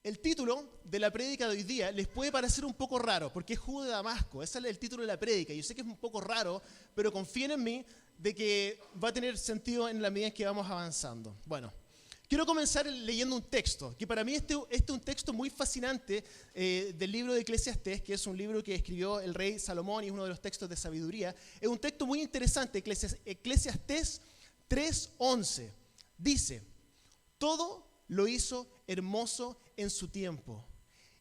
El título de la prédica de hoy día les puede parecer un poco raro, porque es Jugo de Damasco. Ese es el título de la prédica. Yo sé que es un poco raro, pero confíen en mí de que va a tener sentido en la medida en que vamos avanzando. Bueno, quiero comenzar leyendo un texto, que para mí este es un texto muy fascinante del libro de Eclesiastés, que es un libro que escribió el rey Salomón y es uno de los textos de sabiduría. Es un texto muy interesante, Eclesiastés 3:11. Dice, todo lo hizo hermoso en su tiempo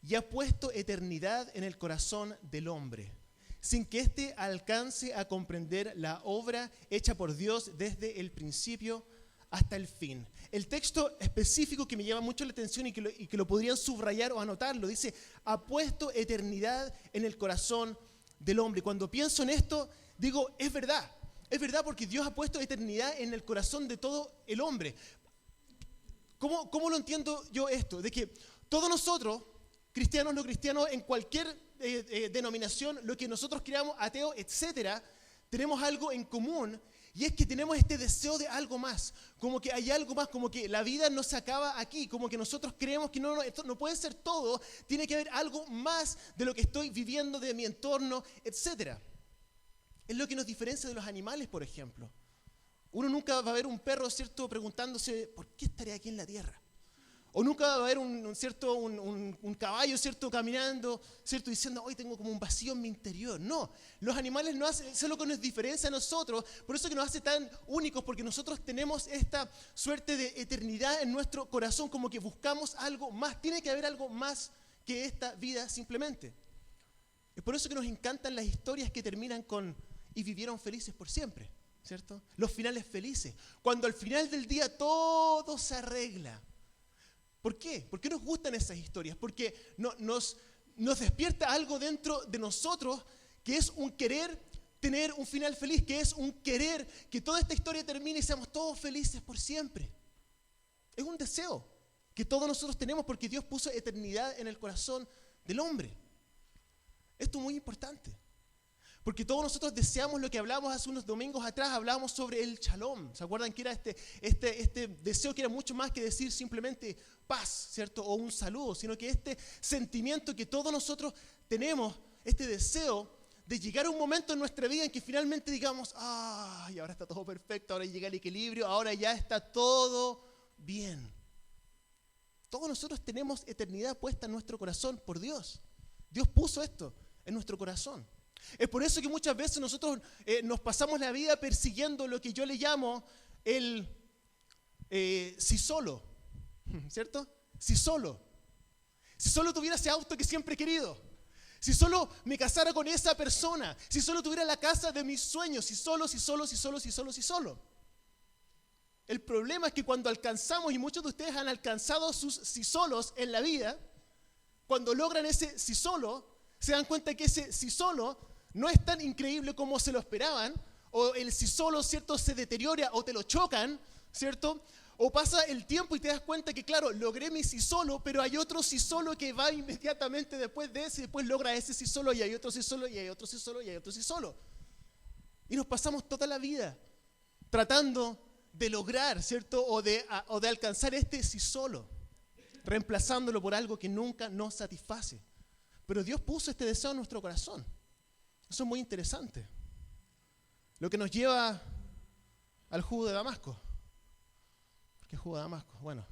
y ha puesto eternidad en el corazón del hombre, sin que éste alcance a comprender la obra hecha por Dios desde el principio hasta el fin. El texto específico que me llama mucho la atención y que lo podrían subrayar o anotarlo, dice, ha puesto eternidad en el corazón del hombre. Cuando pienso en esto, digo, es verdad porque Dios ha puesto eternidad en el corazón de todo el hombre. ¿Cómo lo entiendo yo esto? De que todos nosotros, cristianos, no cristianos, en cualquier denominación, lo que nosotros creamos, ateos, etcétera, tenemos algo en común y es que tenemos este deseo de algo más, como que hay algo más, como que la vida no se acaba aquí, como que nosotros creemos que no, esto no puede ser todo, tiene que haber algo más de lo que estoy viviendo, de mi entorno, etcétera. Es lo que nos diferencia de los animales, por ejemplo. Uno nunca va a ver un perro, ¿cierto?, preguntándose, ¿por qué estaré aquí en la tierra? O nunca va a ver un caballo, ¿cierto?, caminando, ¿cierto?, diciendo, hoy tengo como un vacío en mi interior. No, los animales no hacen, eso es lo que nos diferencia a nosotros, por eso que nos hace tan únicos, porque nosotros tenemos esta suerte de eternidad en nuestro corazón, como que buscamos algo más, tiene que haber algo más que esta vida simplemente. Es por eso que nos encantan las historias que terminan con, y vivieron felices por siempre. ¿Cierto? Los finales felices. Cuando al final del día todo se arregla. ¿Por qué? ¿Por qué nos gustan esas historias? Porque nos despierta algo dentro de nosotros que es un querer tener un final feliz, que es un querer que toda esta historia termine y seamos todos felices por siempre. Es un deseo que todos nosotros tenemos porque Dios puso eternidad en el corazón del hombre. Esto es muy importante. Porque todos nosotros deseamos lo que hablamos hace unos domingos atrás, hablábamos sobre el shalom. ¿Se acuerdan que era este deseo que era mucho más que decir simplemente paz, ¿cierto? O un saludo, sino que este sentimiento que todos nosotros tenemos, este deseo de llegar a un momento en nuestra vida en que finalmente digamos, y ahora está todo perfecto, ahora llega el equilibrio, ahora ya está todo bien. Todos nosotros tenemos eternidad puesta en nuestro corazón por Dios. Dios puso esto en nuestro corazón. Es por eso que muchas veces nosotros nos pasamos la vida persiguiendo lo que yo le llamo el si solo, ¿cierto? Si solo tuviera ese auto que siempre he querido, si solo me casara con esa persona, si solo tuviera la casa de mis sueños, si solo. El problema es que cuando alcanzamos, y muchos de ustedes han alcanzado sus si solos en la vida, cuando logran ese si solo, se dan cuenta que ese si solo no es tan increíble como se lo esperaban, o el si solo, ¿cierto?, se deteriora o te lo chocan, ¿cierto? O pasa el tiempo y te das cuenta que, claro, logré mi si solo, pero hay otro si solo que va inmediatamente después de ese, y después logra ese si solo, y hay otro si solo, y hay otro si solo, y hay otro si solo. Y nos pasamos toda la vida tratando de lograr, ¿cierto?, o de alcanzar este si solo, reemplazándolo por algo que nunca nos satisface. Pero Dios puso este deseo en nuestro corazón. Eso es muy interesante. Lo que nos lleva al jugo de Damasco. ¿Por qué jugo de Damasco? Bueno,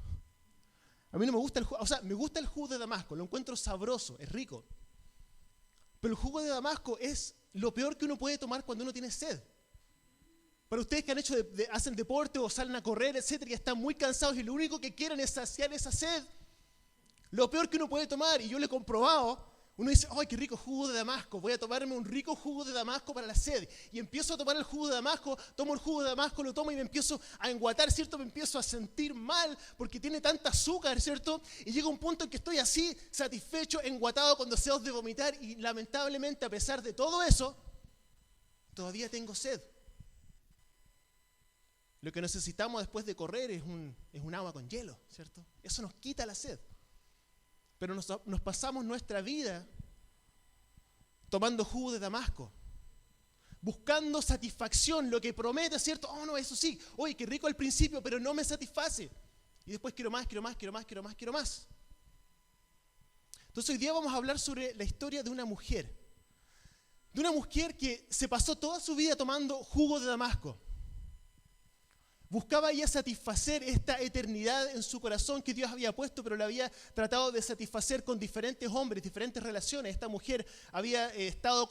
a mí no me gusta el jugo, o sea, me gusta el jugo de Damasco, lo encuentro sabroso, es rico. Pero el jugo de Damasco es lo peor que uno puede tomar cuando uno tiene sed. Para ustedes que han hecho hacen deporte o salen a correr, etcétera, y están muy cansados y lo único que quieren es saciar esa sed, lo peor que uno puede tomar, y yo lo he comprobado. Uno dice, ¡ay, qué rico jugo de Damasco! Voy a tomarme un rico jugo de Damasco para la sed. Y empiezo a tomar el jugo de Damasco, tomo el jugo de Damasco, lo tomo y me empiezo a enguatar, ¿cierto? Me empiezo a sentir mal porque tiene tanta azúcar, ¿cierto? Y llega un punto en que estoy así, satisfecho, enguatado, con deseos de vomitar. Y lamentablemente, a pesar de todo eso, todavía tengo sed. Lo que necesitamos después de correr es un agua con hielo, ¿cierto? Eso nos quita la sed. Pero nos pasamos nuestra vida tomando jugo de Damasco, buscando satisfacción, lo que promete, ¿cierto? Oh, no, eso sí, oye, qué rico al principio, pero no me satisface. Y después quiero más. Entonces hoy día vamos a hablar sobre la historia de una mujer que se pasó toda su vida tomando jugo de Damasco. Buscaba ella satisfacer esta eternidad en su corazón que Dios había puesto, pero la había tratado de satisfacer con diferentes hombres, diferentes relaciones. Esta mujer había estado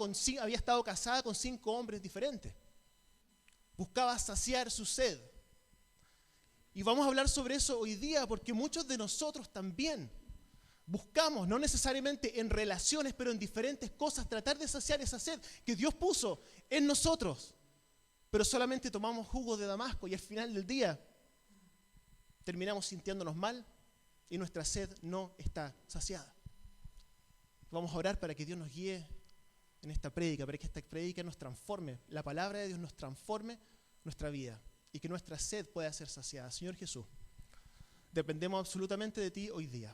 casada con 5 hombres diferentes. Buscaba saciar su sed. Y vamos a hablar sobre eso hoy día porque muchos de nosotros también buscamos, no necesariamente en relaciones, pero en diferentes cosas, tratar de saciar esa sed que Dios puso en nosotros. Pero solamente tomamos jugo de Damasco y al final del día terminamos sintiéndonos mal y nuestra sed no está saciada. Vamos a orar para que Dios nos guíe en esta prédica, para que esta prédica nos transforme, la palabra de Dios nos transforme nuestra vida y que nuestra sed pueda ser saciada. Señor Jesús, dependemos absolutamente de ti hoy día.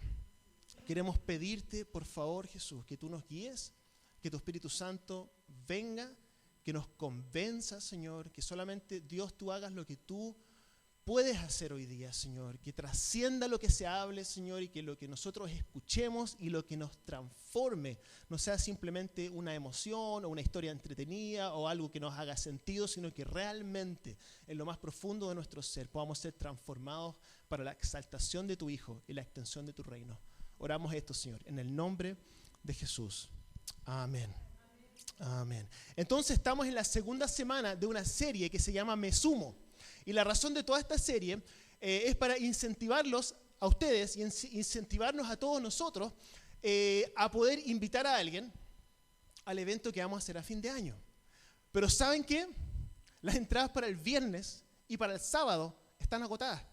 Queremos pedirte, por favor, Jesús, que tú nos guíes, que tu Espíritu Santo venga, que nos convenza, Señor, que solamente Dios tú hagas lo que tú puedes hacer hoy día, Señor, que trascienda lo que se hable, Señor, y que lo que nosotros escuchemos y lo que nos transforme no sea simplemente una emoción o una historia entretenida o algo que nos haga sentido, sino que realmente en lo más profundo de nuestro ser podamos ser transformados para la exaltación de tu Hijo y la extensión de tu reino. Oramos esto, Señor, en el nombre de Jesús. Amén. Amén. Entonces estamos en la segunda semana de una serie que se llama Me Sumo. Y la razón de toda esta serie es para incentivarlos a ustedes y incentivarnos a todos nosotros a poder invitar a alguien al evento que vamos a hacer a fin de año. Pero ¿saben qué? Las entradas para el viernes y para el sábado están agotadas.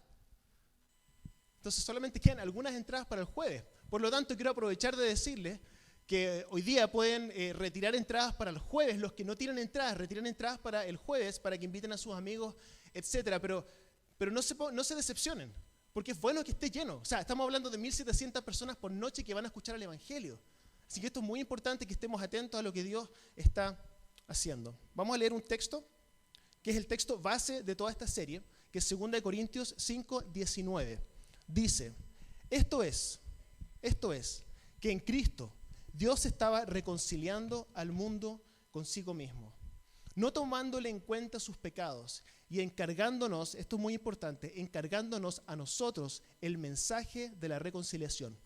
Entonces solamente quedan algunas entradas para el jueves. Por lo tanto, quiero aprovechar de decirles que hoy día pueden retirar entradas para el jueves. Los que no tienen entradas, retiran entradas para el jueves para que inviten a sus amigos, etcétera. Pero no se decepcionen, porque es bueno que esté lleno. O sea, estamos hablando de 1.700 personas por noche que van a escuchar el Evangelio. Así que esto es muy importante, que estemos atentos a lo que Dios está haciendo. Vamos a leer un texto, que es el texto base de toda esta serie, que es 2 Corintios 5:19. Dice, esto es, que en Cristo Dios estaba reconciliando al mundo consigo mismo, no tomándole en cuenta sus pecados y encargándonos, esto es muy importante, encargándonos a nosotros el mensaje de la reconciliación.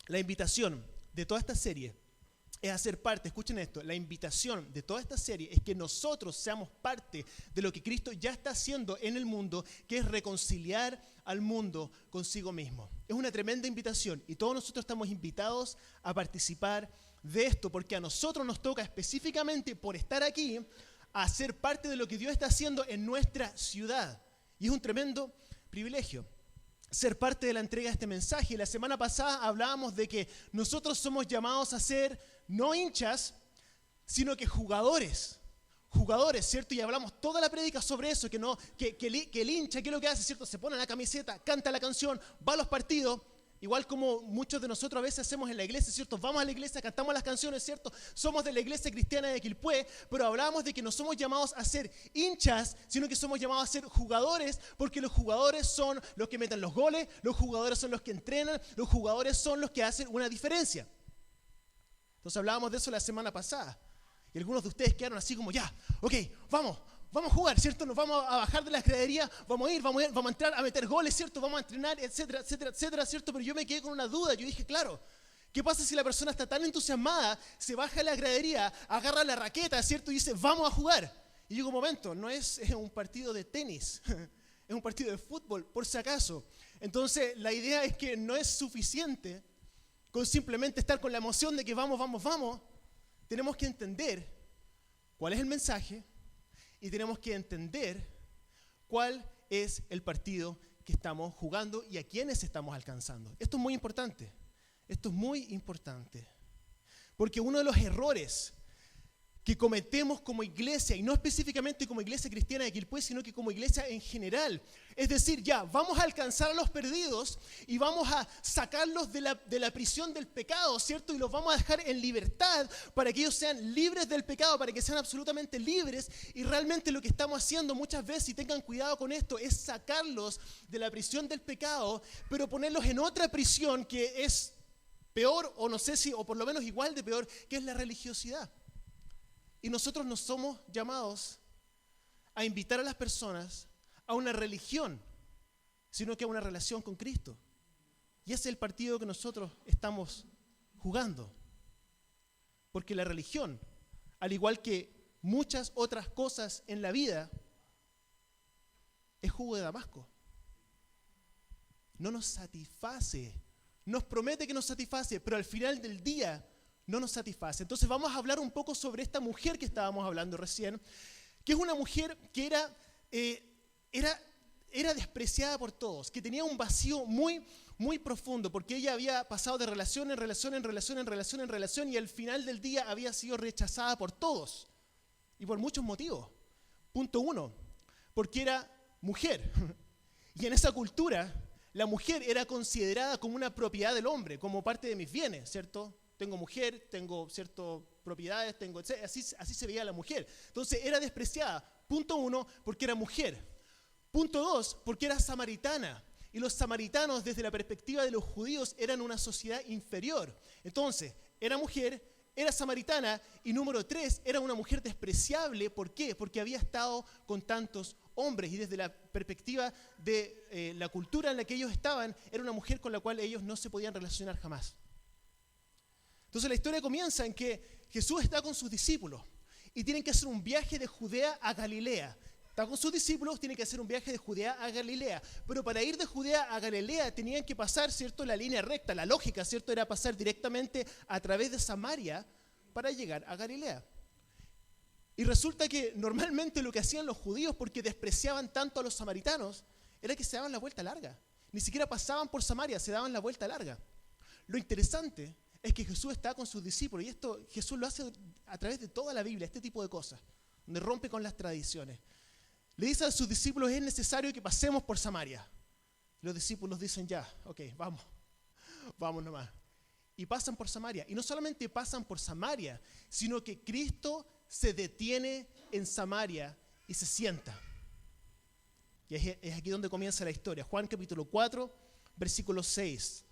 La invitación de toda esta serie es hacer parte, escuchen esto, la invitación de toda esta serie es que nosotros seamos parte de lo que Cristo ya está haciendo en el mundo, que es reconciliar al mundo consigo mismo. Es una tremenda invitación y todos nosotros estamos invitados a participar de esto, porque a nosotros nos toca específicamente por estar aquí a ser parte de lo que Dios está haciendo en nuestra ciudad. Y es un tremendo privilegio ser parte de la entrega de este mensaje. La semana pasada hablábamos de que nosotros somos llamados a ser no hinchas, sino que jugadores, ¿cierto? Y hablamos toda la prédica sobre eso, que el hincha, ¿qué es lo que hace, cierto? Se pone la camiseta, canta la canción, va a los partidos, igual como muchos de nosotros a veces hacemos en la iglesia, ¿cierto? Vamos a la iglesia, cantamos las canciones, ¿cierto? Somos de la iglesia cristiana de Quilpué, pero hablábamos de que no somos llamados a ser hinchas, sino que somos llamados a ser jugadores, porque los jugadores son los que meten los goles, los jugadores son los que entrenan, los jugadores son los que hacen una diferencia. Entonces hablábamos de eso la semana pasada. Y algunos de ustedes quedaron así como, ya, ok, vamos a jugar, ¿cierto? Nos vamos a bajar de las graderías, vamos a entrar a meter goles, ¿cierto? Vamos a entrenar, etcétera, etcétera, etcétera, ¿cierto? Pero yo me quedé con una duda. Yo dije, claro, ¿qué pasa si la persona está tan entusiasmada, se baja de la gradería, agarra la raqueta, ¿cierto? Y dice, vamos a jugar. Y yo digo, un momento, no es un partido de tenis, es un partido de fútbol, por si acaso. Entonces, la idea es que no es suficiente con simplemente estar con la emoción de que vamos. Tenemos que entender cuál es el mensaje y tenemos que entender cuál es el partido que estamos jugando y a quiénes estamos alcanzando. Esto es muy importante. Porque uno de los errores que cometemos como iglesia, y no específicamente como iglesia cristiana de Quilpué, sino que como iglesia en general. Es decir, ya, vamos a alcanzar a los perdidos y vamos a sacarlos de la prisión del pecado, ¿cierto? Y los vamos a dejar en libertad para que ellos sean libres del pecado, para que sean absolutamente libres. Y realmente lo que estamos haciendo muchas veces, y tengan cuidado con esto, es sacarlos de la prisión del pecado, pero ponerlos en otra prisión que es peor, o no sé si, o por lo menos igual de peor, que es la religiosidad. Y nosotros no somos llamados a invitar a las personas a una religión, sino que a una relación con Cristo. Y ese es el partido que nosotros estamos jugando. Porque la religión, al igual que muchas otras cosas en la vida, es jugo de Damasco. No nos satisface. Nos promete que nos satisface, pero al final del día no nos satisface. Entonces vamos a hablar un poco sobre esta mujer que estábamos hablando recién, que es una mujer que era despreciada por todos, que tenía un vacío muy, muy profundo, porque ella había pasado de relación en relación, en relación, en relación, en relación, y al final del día había sido rechazada por todos, y por muchos motivos. Punto 1, porque era mujer, y en esa cultura la mujer era considerada como una propiedad del hombre, como parte de mis bienes, ¿cierto? Tengo mujer, tengo ciertas propiedades, así se veía la mujer. Entonces era despreciada. Punto 1, porque era mujer. Punto 2, porque era samaritana. Y los samaritanos, desde la perspectiva de los judíos, eran una sociedad inferior. Entonces, era mujer, era samaritana, y número 3, era una mujer despreciable. ¿Por qué? Porque había estado con tantos hombres, y desde la perspectiva de la cultura en la que ellos estaban, era una mujer con la cual ellos no se podían relacionar jamás. Entonces la historia comienza en que Jesús está con sus discípulos y tienen que hacer un viaje de Judea a Galilea. Está con sus discípulos, tienen que hacer un viaje de Judea a Galilea. Pero para ir de Judea a Galilea tenían que pasar, ¿cierto?, la línea recta. La lógica, ¿cierto?, era pasar directamente a través de Samaria para llegar a Galilea. Y resulta que normalmente lo que hacían los judíos, porque despreciaban tanto a los samaritanos, era que se daban la vuelta larga. Ni siquiera pasaban por Samaria, se daban la vuelta larga. Lo interesante es que Jesús está con sus discípulos, y esto Jesús lo hace a través de toda la Biblia, este tipo de cosas, donde rompe con las tradiciones. Le dice a sus discípulos, es necesario que pasemos por Samaria. Los discípulos dicen, ya, ok, vamos nomás. Y pasan por Samaria. Y no solamente pasan por Samaria, sino que Cristo se detiene en Samaria y se sienta. Y es aquí donde comienza la historia. Juan capítulo 4, versículo 6.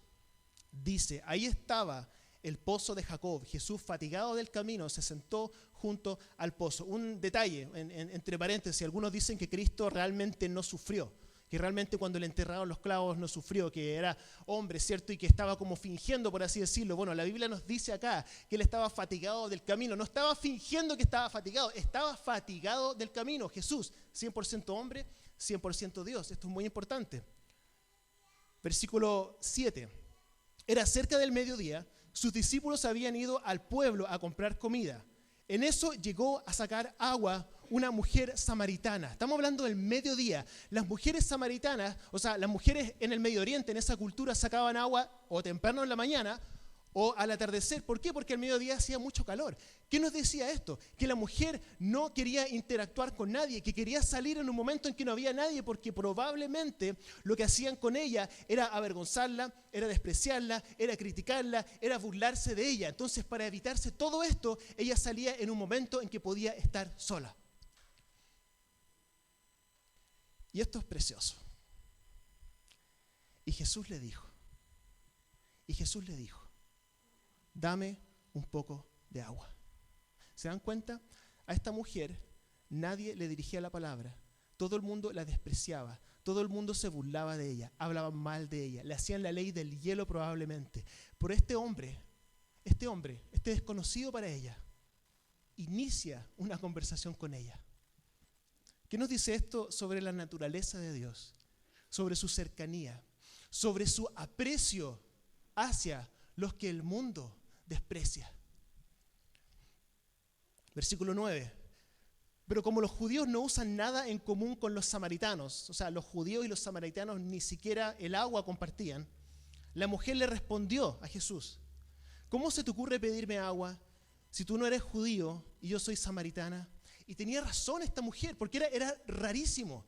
Dice, ahí estaba el pozo de Jacob. Jesús, fatigado del camino, se sentó junto al pozo. Un detalle, entre paréntesis, algunos dicen que Cristo realmente no sufrió, que realmente cuando le enterraron los clavos no sufrió, que era hombre, ¿cierto? Y que estaba como fingiendo, por así decirlo. Bueno, la Biblia nos dice acá que él estaba fatigado del camino. No estaba fingiendo que estaba fatigado del camino. Jesús, 100% hombre, 100% Dios. Esto es muy importante. Versículo 7. Era cerca del mediodía, sus discípulos habían ido al pueblo a comprar comida. En eso llegó a sacar agua una mujer samaritana. Estamos hablando del mediodía. Las mujeres samaritanas, o sea, las mujeres en el Medio Oriente, en esa cultura, sacaban agua o temprano en la mañana o al atardecer. ¿Por qué? Porque al mediodía hacía mucho calor. ¿Qué nos decía esto? Que la mujer no quería interactuar con nadie, que quería salir en un momento en que no había nadie, porque probablemente lo que hacían con ella era avergonzarla, era despreciarla, era criticarla, era burlarse de ella. Entonces, para evitarse todo esto, ella salía en un momento en que podía estar sola. Y esto es precioso. Y Jesús le dijo, dame un poco de agua. ¿Se dan cuenta? A esta mujer nadie le dirigía la palabra. Todo el mundo la despreciaba. Todo el mundo se burlaba de ella. Hablaban mal de ella. Le hacían la ley del hielo probablemente. Pero este hombre, este desconocido para ella, inicia una conversación con ella. ¿Qué nos dice esto sobre la naturaleza de Dios? Sobre su cercanía, sobre su aprecio hacia los que el mundo desprecia. Versículo 9. Pero como los judíos no usan nada en común con los samaritanos, o sea, los judíos y los samaritanos ni siquiera el agua compartían, la mujer le respondió a Jesús, ¿cómo se te ocurre pedirme agua si tú no eres judío y yo soy samaritana? Y tenía razón esta mujer, porque era rarísimo.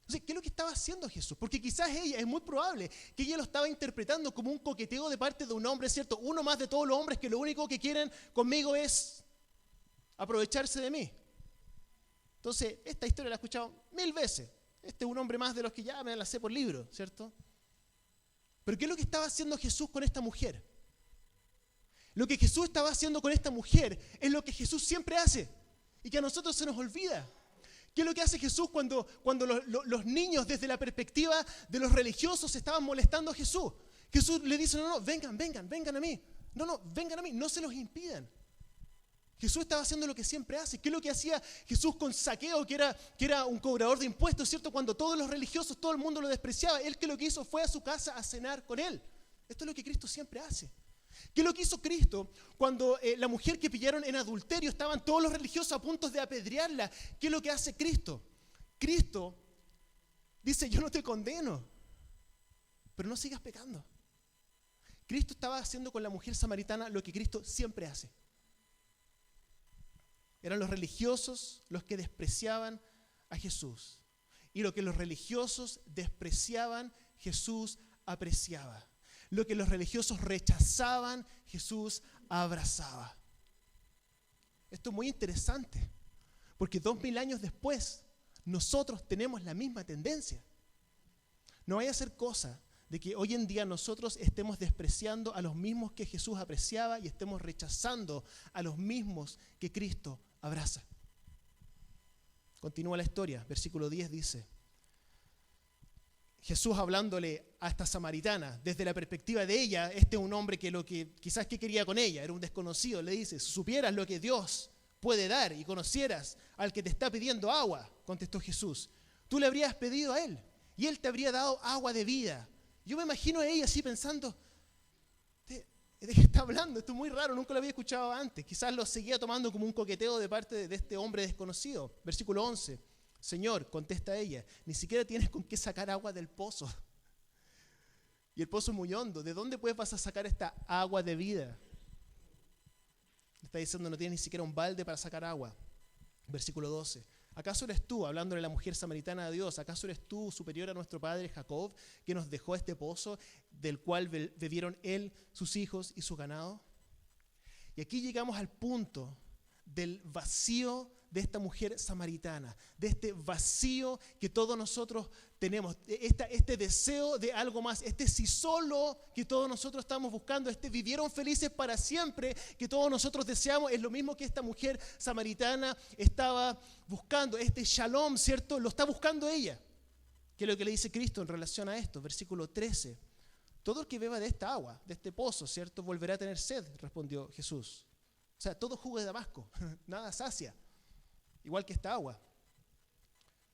Entonces, ¿qué es lo que estaba haciendo Jesús? Porque quizás ella, es muy probable que ella lo estaba interpretando como un coqueteo de parte de un hombre, ¿cierto? Uno más de todos los hombres que lo único que quieren conmigo es aprovecharse de mí. Entonces, esta historia la he escuchado 1000 veces. Este es un hombre más de los que ya me la sé por libro, ¿cierto? Pero ¿qué es lo que estaba haciendo Jesús con esta mujer? Lo que Jesús estaba haciendo con esta mujer es lo que Jesús siempre hace y que a nosotros se nos olvida. ¿Qué es lo que hace Jesús cuando los niños desde la perspectiva de los religiosos estaban molestando a Jesús? Jesús le dice, no, vengan a mí. No, vengan a mí, no se los impidan. Jesús estaba haciendo lo que siempre hace. ¿Qué es lo que hacía Jesús con Zaqueo, que era un cobrador de impuestos, ¿cierto? Cuando todos los religiosos, todo el mundo lo despreciaba, él que lo que hizo fue a su casa a cenar con él. Esto es lo que Cristo siempre hace. ¿Qué es lo que hizo Cristo cuando la mujer que pillaron en adulterio estaban todos los religiosos a punto de apedrearla? ¿Qué es lo que hace Cristo? Cristo dice, yo no te condeno, pero no sigas pecando. Cristo estaba haciendo con la mujer samaritana lo que Cristo siempre hace. Eran los religiosos los que despreciaban a Jesús. Y lo que los religiosos despreciaban, Jesús apreciaba. Lo que los religiosos rechazaban, Jesús abrazaba. Esto es muy interesante, porque 2000 años después, nosotros tenemos la misma tendencia. No vaya a ser cosa de que hoy en día nosotros estemos despreciando a los mismos que Jesús apreciaba y estemos rechazando a los mismos que Cristo abraza. Continúa la historia, versículo 10 dice, Jesús hablándole a esta samaritana, desde la perspectiva de ella, este es un hombre que quizás que quería con ella, era un desconocido, le dice, si supieras lo que Dios puede dar y conocieras al que te está pidiendo agua, contestó Jesús, tú le habrías pedido a él y él te habría dado agua de vida. Yo me imagino a ella así pensando, ¿de qué está hablando? Esto es muy raro, nunca lo había escuchado antes. Quizás lo seguía tomando como un coqueteo de parte de este hombre desconocido. Versículo 11. Señor, contesta ella, ni siquiera tienes con qué sacar agua del pozo. Y el pozo es muy hondo. ¿De dónde vas a sacar esta agua de vida? Le está diciendo, no tienes ni siquiera un balde para sacar agua. Versículo 12. ¿Acaso eres tú, hablándole a la mujer samaritana de Dios, acaso eres tú superior a nuestro padre Jacob, que nos dejó este pozo del cual bebieron él, sus hijos y su ganado? Y aquí llegamos al punto del vacío de esta mujer samaritana, de este vacío que todos nosotros tenemos, este deseo de algo más, este sí solo que todos nosotros estamos buscando, este vivieron felices para siempre que todos nosotros deseamos, es lo mismo que esta mujer samaritana estaba buscando, este shalom, ¿cierto? Lo está buscando ella. ¿Qué es lo que le dice Cristo en relación a esto? Versículo 13. Todo el que beba de esta agua, de este pozo, ¿cierto? Volverá a tener sed, respondió Jesús. O sea, todo jugo de Damasco, nada sacia, igual que esta agua.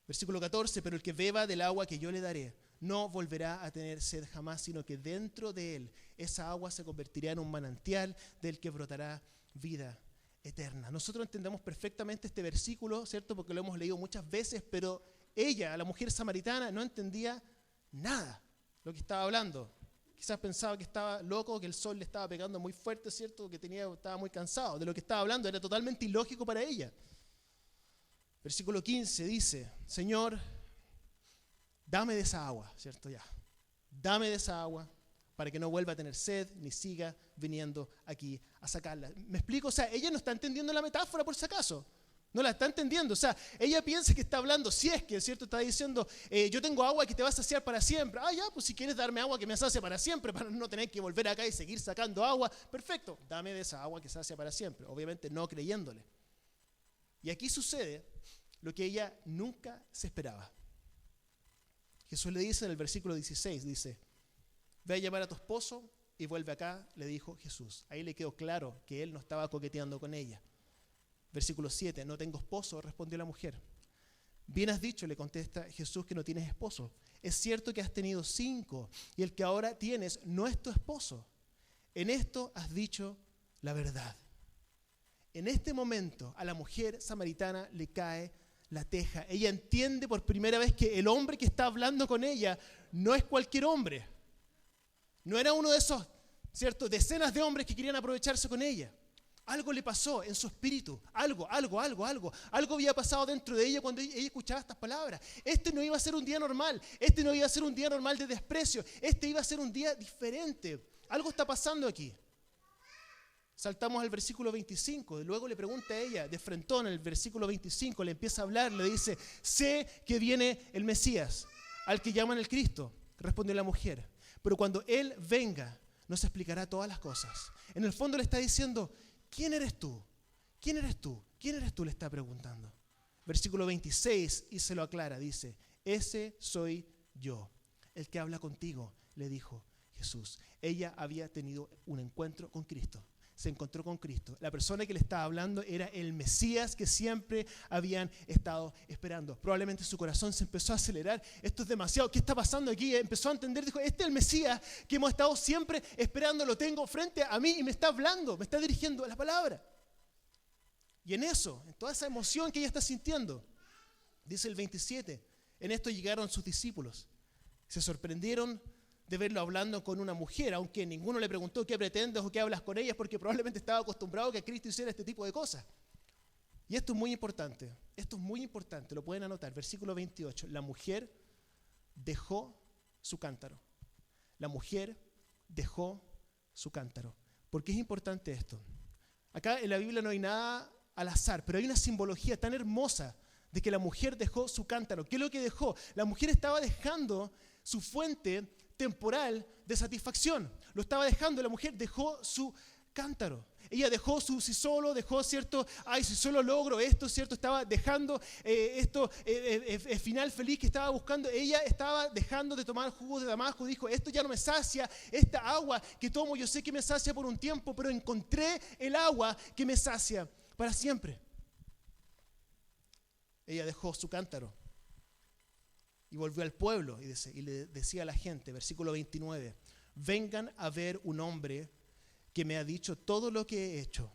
Versículo 14, pero el que beba del agua que yo le daré, no volverá a tener sed jamás, sino que dentro de él esa agua se convertirá en un manantial del que brotará vida eterna. Nosotros entendemos perfectamente este versículo, ¿cierto? Porque lo hemos leído muchas veces, pero ella, la mujer samaritana, no entendía nada lo que estaba hablando. Quizás pensaba que estaba loco, que el sol le estaba pegando muy fuerte, ¿cierto? Que estaba muy cansado. De lo que estaba hablando era totalmente ilógico para ella. Versículo 15 dice, Señor, dame de esa agua, ¿cierto? Ya. Dame de esa agua para que no vuelva a tener sed ni siga viniendo aquí a sacarla. ¿Me explico? O sea, ella no está entendiendo la metáfora por si acaso. No la está entendiendo. O sea, ella piensa que está hablando, si es que, ¿cierto? Está diciendo, yo tengo agua que te va a saciar para siempre. Ah, ya, pues si quieres darme agua que me sacie para siempre, para no tener que volver acá y seguir sacando agua, perfecto, dame de esa agua que sacia para siempre. Obviamente no creyéndole. Y aquí sucede lo que ella nunca se esperaba. Jesús le dice en el versículo 16, dice, ve a llamar a tu esposo y vuelve acá, le dijo Jesús. Ahí le quedó claro que él no estaba coqueteando con ella. Versículo 7, no tengo esposo, respondió la mujer. Bien has dicho, le contesta Jesús, que no tienes esposo. Es cierto que has tenido 5 y el que ahora tienes no es tu esposo. En esto has dicho la verdad. En este momento a la mujer samaritana le cae la teja. Ella entiende por primera vez que el hombre que está hablando con ella no es cualquier hombre. No era uno de esos, ¿cierto?, decenas de hombres que querían aprovecharse con ella. Algo le pasó en su espíritu, algo había pasado dentro de ella cuando ella escuchaba estas palabras. Este no iba a ser un día normal, este no iba a ser un día normal de desprecio, este iba a ser un día diferente. Algo está pasando aquí. Saltamos al versículo 25, y luego le pregunta a ella, de frentón, en el versículo 25, le empieza a hablar, le dice, sé que viene el Mesías, al que llaman el Cristo. Respondió la mujer, pero cuando Él venga, nos explicará todas las cosas. En el fondo le está diciendo, ¿quién eres tú? ¿Quién eres tú? ¿Quién eres tú? Le está preguntando. Versículo 26, y se lo aclara, dice, ese soy yo, el que habla contigo, le dijo Jesús. Ella había tenido un encuentro con Cristo. Se encontró con Cristo. La persona que le estaba hablando era el Mesías que siempre habían estado esperando. Probablemente su corazón se empezó a acelerar. Esto es demasiado. ¿Qué está pasando aquí? Empezó a entender. Dijo, este es el Mesías que hemos estado siempre esperando. Lo tengo frente a mí y me está hablando. Me está dirigiendo la palabra. Y en eso, en toda esa emoción que ella está sintiendo, dice el 27, en esto llegaron sus discípulos. Se sorprendieron de verlo hablando con una mujer, aunque ninguno le preguntó qué pretendes o qué hablas con ellas, porque probablemente estaba acostumbrado a que Cristo hiciera este tipo de cosas. Y esto es muy importante, lo pueden anotar, versículo 28, la mujer dejó su cántaro. La mujer dejó su cántaro. ¿Por qué es importante esto? Acá en la Biblia no hay nada al azar, pero hay una simbología tan hermosa de que la mujer dejó su cántaro. ¿Qué es lo que dejó? La mujer estaba dejando su fuente temporal de satisfacción. Lo estaba dejando, la mujer dejó su cántaro. Ella dejó su si solo, dejó, ¿cierto? Si solo logro esto, ¿cierto? Estaba dejando el final feliz que estaba buscando. Ella estaba dejando de tomar jugos de Damasco. Dijo, esto ya no me sacia, esta agua que tomo yo sé que me sacia por un tiempo, pero encontré el agua que me sacia para siempre. Ella dejó su cántaro y volvió al pueblo y le decía a la gente, versículo 29, vengan a ver un hombre que me ha dicho todo lo que he hecho.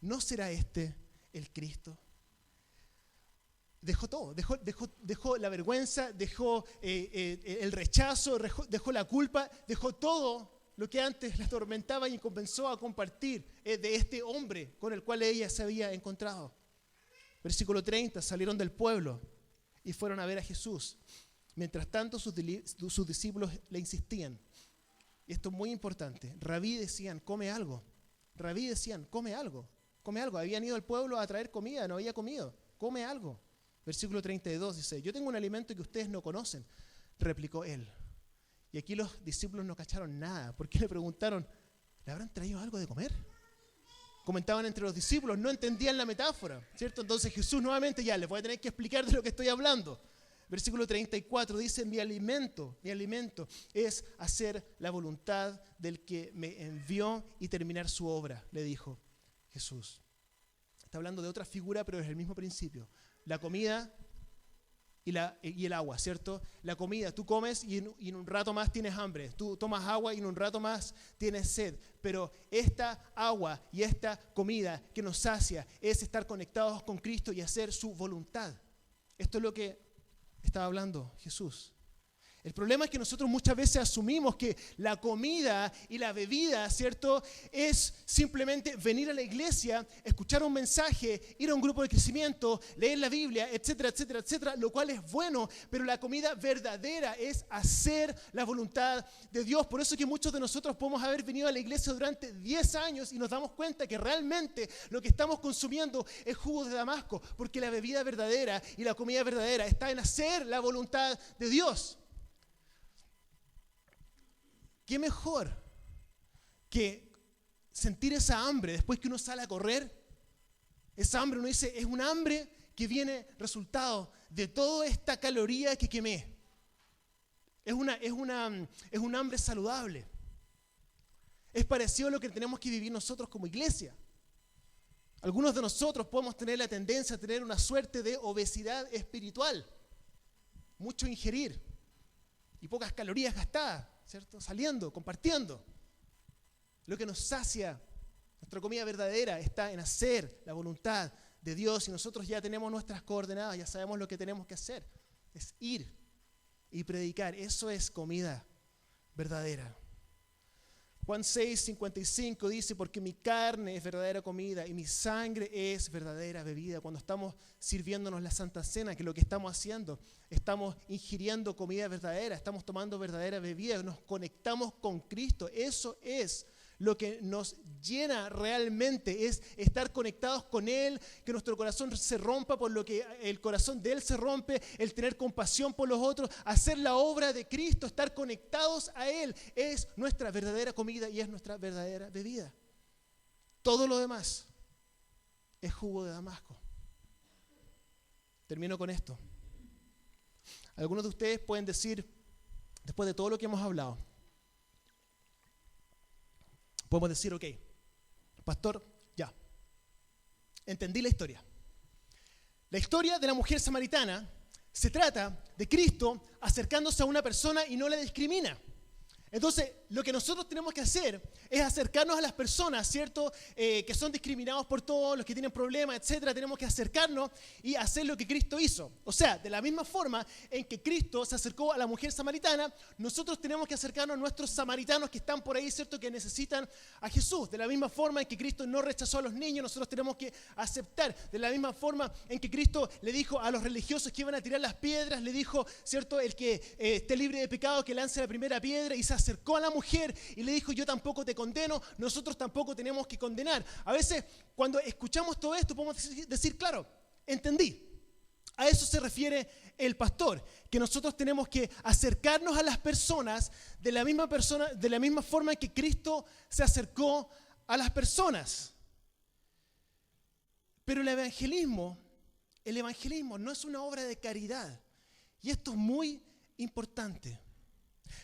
¿No será este el Cristo? Dejó todo, dejó la vergüenza, dejó el rechazo, dejó la culpa, dejó todo lo que antes la atormentaba y comenzó a compartir de este hombre con el cual ella se había encontrado. Versículo 30, salieron del pueblo y fueron a ver a Jesús. Mientras tanto, sus discípulos le insistían. Y esto es muy importante. Rabí decían, come algo. Rabí decían, come algo. Come algo. Habían ido al pueblo a traer comida, no había comido. Come algo. Versículo 32 dice, yo tengo un alimento que ustedes no conocen, replicó él. Y aquí los discípulos no cacharon nada, porque le preguntaron, ¿le habrán traído algo de comer? Comentaban entre los discípulos, no entendían la metáfora, ¿cierto? Entonces Jesús nuevamente ya les voy a tener que explicar de lo que estoy hablando. Versículo 34 dice, mi alimento es hacer la voluntad del que me envió y terminar su obra, le dijo Jesús. Está hablando de otra figura, pero es el mismo principio. La comida y el agua, ¿cierto? La comida, tú comes y en un rato más tienes hambre. Tú tomas agua y en un rato más tienes sed. Pero esta agua y esta comida que nos sacia es estar conectados con Cristo y hacer su voluntad. Esto es lo que estaba hablando Jesús. El problema es que nosotros muchas veces asumimos que la comida y la bebida, ¿cierto?, es simplemente venir a la iglesia, escuchar un mensaje, ir a un grupo de crecimiento, leer la Biblia, etcétera, etcétera, etcétera, lo cual es bueno, pero la comida verdadera es hacer la voluntad de Dios. Por eso es que muchos de nosotros podemos haber venido a la iglesia durante 10 años y nos damos cuenta que realmente lo que estamos consumiendo es jugo de Damasco, porque la bebida verdadera y la comida verdadera está en hacer la voluntad de Dios. ¿Qué mejor que sentir esa hambre después que uno sale a correr? Esa hambre, uno dice, es un hambre que viene resultado de toda esta caloría que quemé. Es un hambre saludable. Es parecido a lo que tenemos que vivir nosotros como iglesia. Algunos de nosotros podemos tener la tendencia a tener una suerte de obesidad espiritual. Mucho ingerir y pocas calorías gastadas, ¿cierto? Saliendo, compartiendo. Lo que nos sacia, nuestra comida verdadera, está en hacer la voluntad de Dios y nosotros ya tenemos nuestras coordenadas, ya sabemos lo que tenemos que hacer. Es ir y predicar. Eso es comida verdadera. Juan 6:55 dice, porque mi carne es verdadera comida y mi sangre es verdadera bebida. Cuando estamos sirviéndonos la Santa Cena, que es lo que estamos haciendo, estamos ingiriendo comida verdadera, estamos tomando verdadera bebida, nos conectamos con Cristo. Eso es lo que nos llena realmente, es estar conectados con Él, que nuestro corazón se rompa por lo que el corazón de Él se rompe, el tener compasión por los otros, hacer la obra de Cristo, estar conectados a Él, es nuestra verdadera comida y es nuestra verdadera bebida. Todo lo demás es jugo de Damasco. Termino con esto. Algunos de ustedes pueden decir, después de todo lo que hemos hablado, podemos decir, ok, pastor, ya, entendí la historia. La historia de la mujer samaritana se trata de Cristo acercándose a una persona y no la discrimina. Entonces, lo que nosotros tenemos que hacer es acercarnos a las personas, ¿cierto? Que son discriminados por todos, los que tienen problemas, etcétera. Tenemos que acercarnos y hacer lo que Cristo hizo. O sea, de la misma forma en que Cristo se acercó a la mujer samaritana, nosotros tenemos que acercarnos a nuestros samaritanos que están por ahí, ¿cierto? Que necesitan a Jesús. De la misma forma en que Cristo no rechazó a los niños, nosotros tenemos que aceptar. De la misma forma en que Cristo le dijo a los religiosos que iban a tirar las piedras, le dijo, ¿cierto? El que esté libre de pecado, que lance la primera piedra, y se acercó a la mujer y le dijo, yo tampoco te condeno, nosotros tampoco tenemos que condenar. A veces, cuando escuchamos todo esto, podemos decir, claro, entendí. A eso se refiere el pastor, que nosotros tenemos que acercarnos a las personas de la misma forma en que Cristo se acercó a las personas. Pero el evangelismo no es una obra de caridad. Y esto es muy importante.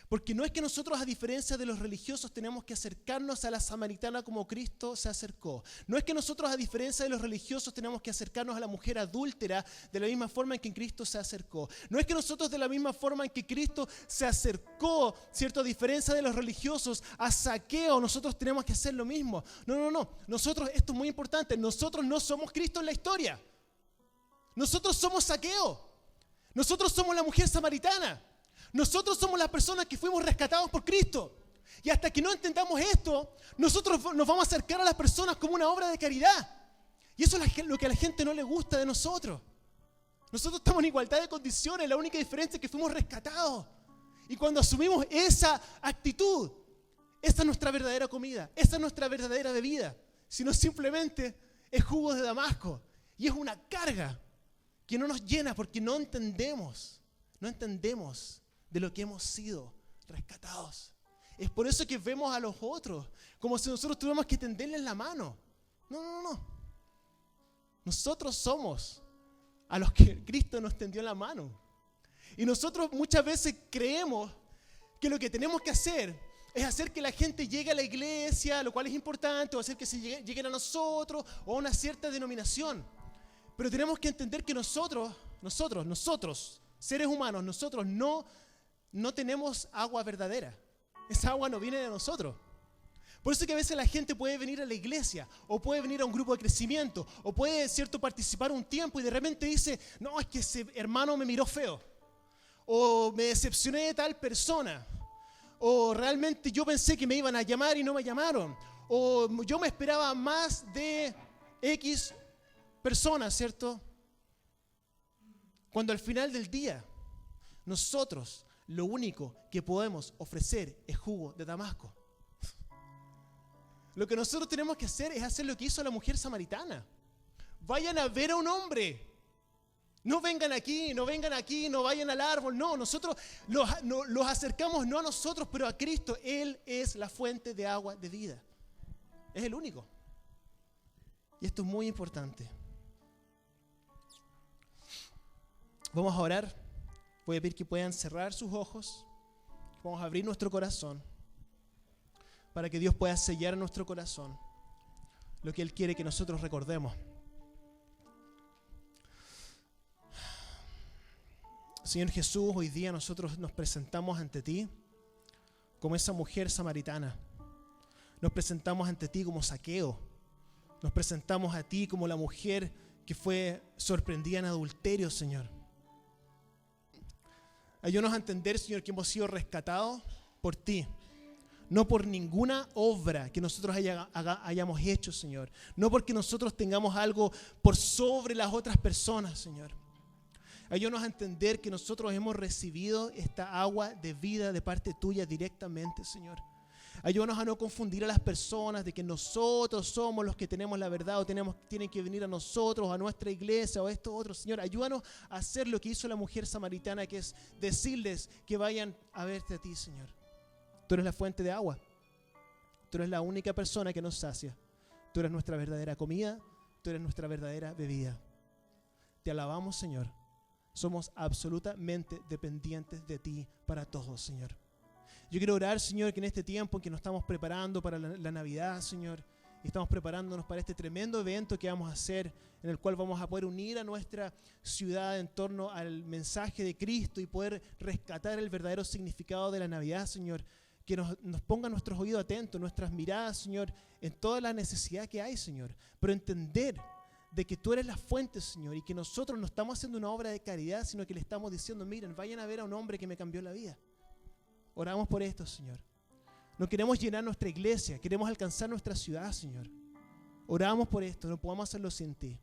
Porque no es que nosotros, a diferencia de los religiosos, tenemos que acercarnos a la samaritana como Cristo se acercó. No es que nosotros, a diferencia de los religiosos, tenemos que acercarnos a la mujer adúltera de la misma forma en que Cristo se acercó. No es que nosotros, de la misma forma en que Cristo se acercó, ¿cierto? A diferencia de los religiosos, a Zaqueo, nosotros tenemos que hacer lo mismo. No. Nosotros, esto es muy importante, nosotros no somos Cristo en la historia. Nosotros somos Zaqueo. Nosotros somos la mujer samaritana. Nosotros somos las personas que fuimos rescatados por Cristo. Y hasta que no entendamos esto, nosotros nos vamos a acercar a las personas como una obra de caridad. Y eso es lo que a la gente no le gusta de nosotros. Nosotros estamos en igualdad de condiciones, la única diferencia es que fuimos rescatados. Y cuando asumimos esa actitud, esa es nuestra verdadera comida, esa es nuestra verdadera bebida. Sino simplemente es jugo de Damasco. Y es una carga que no nos llena porque no entendemos de lo que hemos sido rescatados. Es por eso que vemos a los otros como si nosotros tuviéramos que tenderles la mano. No. Nosotros somos a los que Cristo nos tendió la mano. Y nosotros muchas veces creemos que lo que tenemos que hacer es hacer que la gente llegue a la iglesia, lo cual es importante, o hacer que se lleguen a nosotros o a una cierta denominación. Pero tenemos que entender que nosotros, seres humanos, nosotros no tenemos agua verdadera. Esa agua no viene de nosotros. Por eso que a veces la gente puede venir a la iglesia, o puede venir a un grupo de crecimiento, o puede, ¿cierto?, participar un tiempo y de repente dice, no, es que ese hermano me miró feo, o me decepcioné de tal persona, o realmente yo pensé que me iban a llamar y no me llamaron, o yo me esperaba más de X personas, ¿cierto? Cuando al final del día, nosotros lo único que podemos ofrecer es jugo de Damasco. Lo que nosotros tenemos que hacer es hacer lo que hizo la mujer samaritana. Vayan a ver a un hombre. No vengan aquí, no vayan al árbol. No, nosotros los acercamos no a nosotros, pero a Cristo. Él es la fuente de agua de vida. Es el único. Y esto es muy importante. Vamos a orar. Voy a pedir que puedan cerrar sus ojos. Vamos a abrir nuestro corazón para que Dios pueda sellar en nuestro corazón lo que Él quiere que nosotros recordemos. Señor Jesús, hoy día nosotros nos presentamos ante Ti como esa mujer samaritana. Nos presentamos ante Ti como Zaqueo. Nos presentamos a Ti como la mujer que fue sorprendida en adulterio, Señor. Ayúdanos a entender, Señor, que hemos sido rescatados por Ti. No por ninguna obra que nosotros hayamos hecho, Señor. No porque nosotros tengamos algo por sobre las otras personas, Señor. Ayúdanos a entender que nosotros hemos recibido esta agua de vida de parte tuya directamente, Señor. Ayúdanos a no confundir a las personas de que nosotros somos los que tenemos la verdad o tienen que venir a nosotros, a nuestra iglesia o a estos otros. Señor, ayúdanos a hacer lo que hizo la mujer samaritana, que es decirles que vayan a verte a ti, Señor. Tú eres la fuente de agua. Tú eres la única persona que nos sacia. Tú eres nuestra verdadera comida. Tú eres nuestra verdadera bebida. Te alabamos, Señor. Somos absolutamente dependientes de ti para todos, Señor. Yo quiero orar, Señor, que en este tiempo en que nos estamos preparando para la Navidad, Señor, y estamos preparándonos para este tremendo evento que vamos a hacer, en el cual vamos a poder unir a nuestra ciudad en torno al mensaje de Cristo y poder rescatar el verdadero significado de la Navidad, Señor. Que nos ponga nuestros oídos atentos, nuestras miradas, Señor, en toda la necesidad que hay, Señor. Pero entender de que tú eres la fuente, Señor, y que nosotros no estamos haciendo una obra de caridad, sino que le estamos diciendo, miren, vayan a ver a un hombre que me cambió la vida. Oramos por esto, Señor. No queremos llenar nuestra iglesia, queremos alcanzar nuestra ciudad, Señor. Oramos por esto, no podemos hacerlo sin ti.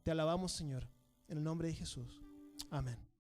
Te alabamos, Señor, en el nombre de Jesús. Amén.